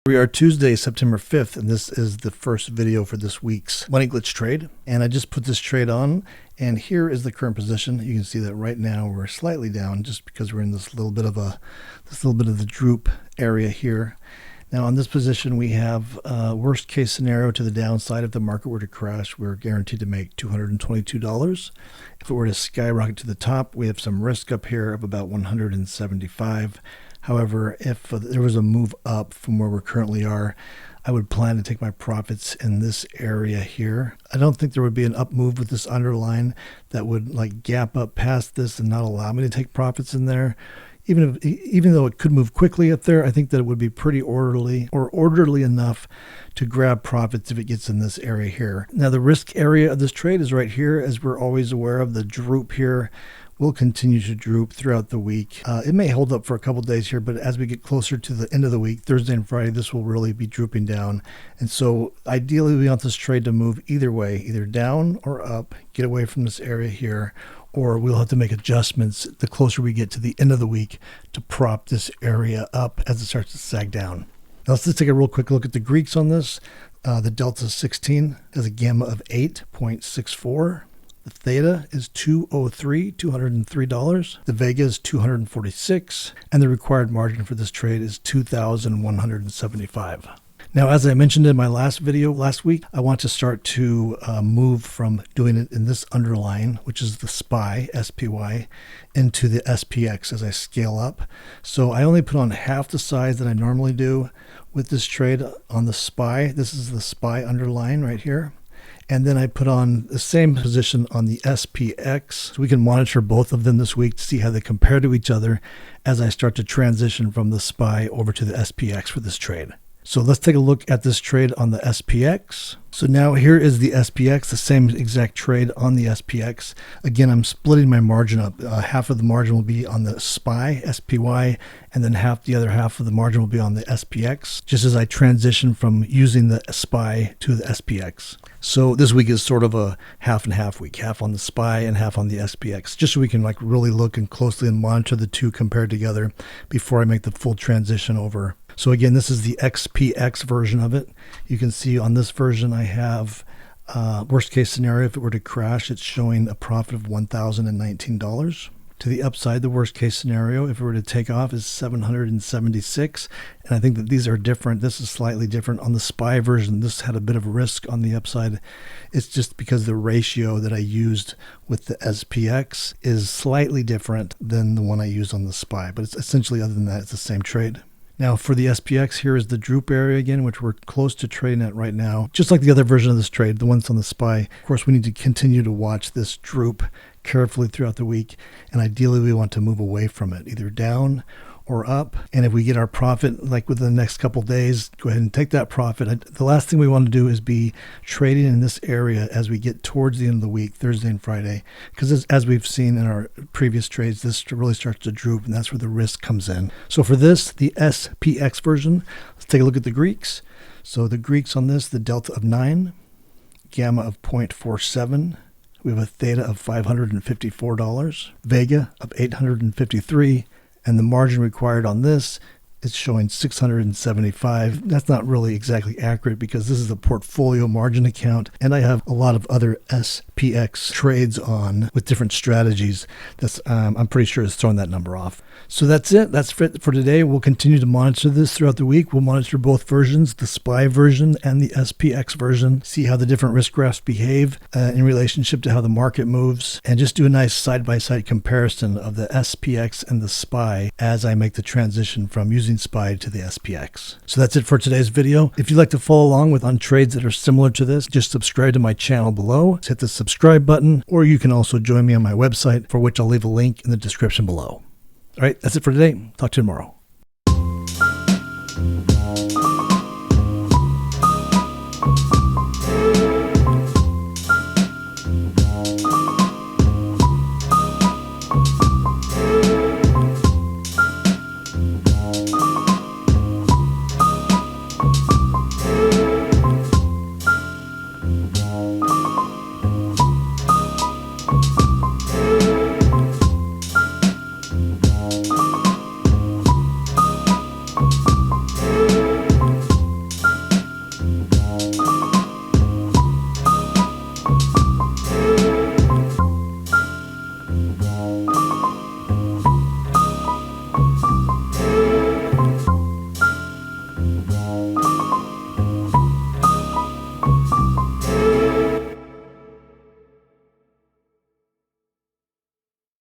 We are Tuesday, September 5th, and this is the first video for this week's Money Glitch trade. And I just put this trade on, and here is the current position. You can see that right now we're slightly down just because we're in this little bit of the droop area here. Now on this position, we have worst case scenario to the downside. If the market were to crash, we're guaranteed to make $222. If it were to skyrocket to the top, we have some risk up here of about $175. However, if there was a move up from where we currently are, I would plan to take my profits in this area here. I don't think there would be an up move with this underline that would like gap up past this and not allow me to take profits in there. Even though it could move quickly up there, I think that it would be pretty orderly or orderly enough to grab profits if it gets in this area here. Now the risk area of this trade is right here, as we're always aware of. The droop here will continue to droop throughout the week. It may hold up for a couple days here, but as we get closer to the end of the week, Thursday and Friday, this will really be drooping down. And so ideally we want this trade to move either way, either down or up, get away from this area here, or we'll have to make adjustments the closer we get to the end of the week to prop this area up as it starts to sag down. Now let's just take a real quick look at the Greeks on this. The delta is 16 has a gamma of 8.64. The theta is $203. The vega is 246, and the required margin for this trade is 2,175. Now, as I mentioned in my last video last week, I want to start to move from doing it in this underline, which is the SPY, SPY, into the SPX as I scale up. So I only put on half the size that I normally do with this trade on the SPY. This is the SPY underline right here. And then I put on the same position on the SPX. So we can monitor both of them this week to see how they compare to each other as I start to transition from the SPY over to the SPX for this trade. So let's take a look at this trade on the SPX. So now here is the SPX, the same exact trade on the SPX. Again, I'm splitting my margin up. Half of the margin will be on the SPY, SPY, and then the other half of the margin will be on the SPX, just as I transition from using the SPY to the SPX. So this week is sort of a half and half week, half on the SPY and half on the SPX, just so we can like really look and closely and monitor the two compared together before I make the full transition over. So again, this is the XPX version of it. You can see on this version I have worst case scenario. If it were to crash, it's showing a profit of $1,019. To the upside, the worst case scenario, if it were to take off, is $776. And I think that these are different. This is slightly different. On the SPY version, this had a bit of risk on the upside. It's just because the ratio that I used with the SPX is slightly different than the one I used on the SPY. But it's essentially, other than that, it's the same trade. Now for the SPX, here is the droop area again, which we're close to trading at right now. Just like the other version of this trade, the ones on the SPY. Of course, we need to continue to watch this droop carefully throughout the week. And ideally, we want to move away from it, either down or up. And if we get our profit, like within the next couple of days, go ahead and take that profit. The last thing we want to do is be trading in this area as we get towards the end of the week, Thursday and Friday. Because as we've seen in our previous trades, this really starts to droop, and that's where the risk comes in. So for this, the SPX version, let's take a look at the Greeks. So the Greeks on this, the delta of 9, gamma of 0.47. We have a theta of $554, vega of 853, and the margin required on this is showing 675. That's not really exactly accurate because this is a portfolio margin account, and I have a lot of other SPX trades on with different strategies. That's I'm pretty sure it's throwing that number off. So that's it. That's it for today. We'll continue to monitor this throughout the week. We'll monitor both versions, the SPY version and the SPX version, see how the different risk graphs behave in relationship to how the market moves, and just do a nice side-by-side comparison of the SPX and the SPY as I make the transition from using SPY to the SPX. So that's it for today's video. If you'd like to follow along on trades that are similar to this, just subscribe to my channel below. Just hit the subscribe button, or you can also join me on my website, for which I'll leave a link in the description below. All right, that's it for today. Talk to you tomorrow.